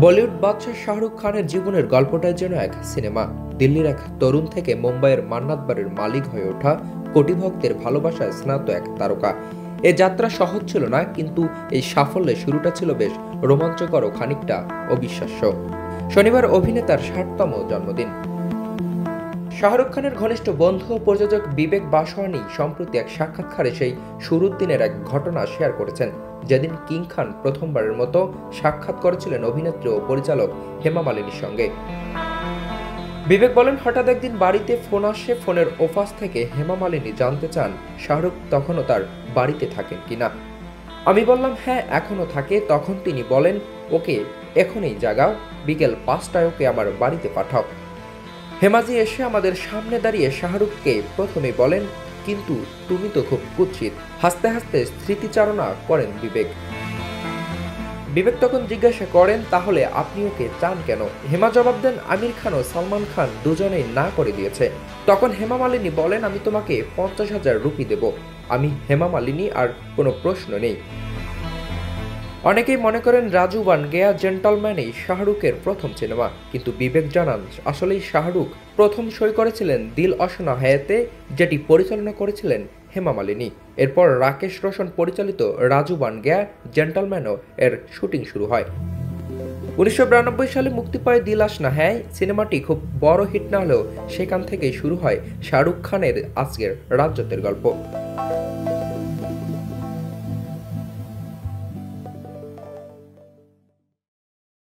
বলিউড বাদশা শাহরুখ খানের জীবনের গল্পটাই যেন এক সিনেমা। দিল্লির এক তরুণ থেকে মুম্বাইয়ের মান্নাত বাড়ির মালিক হয়ে ওঠা, কোটি ভক্তের ভালোবাসায় স্নাত এক তারকা। এ যাত্রা সহজ ছিল না, কিন্তু এই সাফল্যের শুরুটা ছিল বেশ রোমাঞ্চকর ও খানিকটা অবিশ্বাস্য। শনিবার অভিনেতার ৬০তম জন্মদিন। শাহরুখ খানের ঘনিষ্ঠ বন্ধু ও প্রযোজক বিবেক বাসওয়ানি সম্প্রতি এক সাক্ষাৎকারে সেই শুরুর দিনের এক ঘটনা শেয়ার করেছেন, যেদিন কিং খান প্রথমবারের মতো সাক্ষাৎ করেছিলেন অভিনেত্রী ও পরিচালক হেমা মালিনীর সঙ্গে। বিবেক বলেন, হঠাৎ একদিন বাড়িতে ফোন আসে। ফোনের ওপাশ থেকে হেমা মালিনী জানতে চান শাহরুখ তখনও তার বাড়িতে থাকেন কিনা। আমি বললাম হ্যাঁ, এখনো থাকে। তখন তিনি বলেন, ওকে এখনই জাগাও, বিকেল ৫টায় ওকে আমার বাড়িতে পাঠাও। হেমাজি এসে আমাদের সামনে দাঁড়িয়ে শাহরুখকে প্রথমে বলেন, কিন্তু তুমি তো খুব কুৎসিত। হাসতে হাসতে স্মৃতিচারণা করেন বিবেক। বিবেক তখন জিজ্ঞাসা করেন, তাহলে আপনি ওকে চান কেন? হেমা জবাব দেন, আমির খান ও সালমান খান দুজনেই না করে দিয়েছে। তখন হেমা মালিনী বলেন, আমি তোমাকে ৫০,০০০ রুপি দেব। আমি হেমা মালিনী, আর কোনো প্রশ্ন নেই। অনেকেই মনে করেন রাজু বান গেয়া জেন্টলম্যানই শাহরুখের প্রথম সিনেমা, কিন্তু বিবেক জানান আসলেই শাহরুখ প্রথম সই করেছিলেন দিল অশনা হায়াতে, যেটি পরিচালনা করেছিলেন হেমা মালিনী। এরপর রাকেশ রোশন পরিচালিত রাজু বান গেয়া জেন্টলম্যানও এর শুটিং শুরু হয়। ১৯৯২ সালে মুক্তি পায় দিল আশনা হ্যায়। সিনেমাটি খুব বড় হিট না হলেও সেখান থেকেই শুরু হয় শাহরুখ খানের আজকের রাজ্যতের গল্প।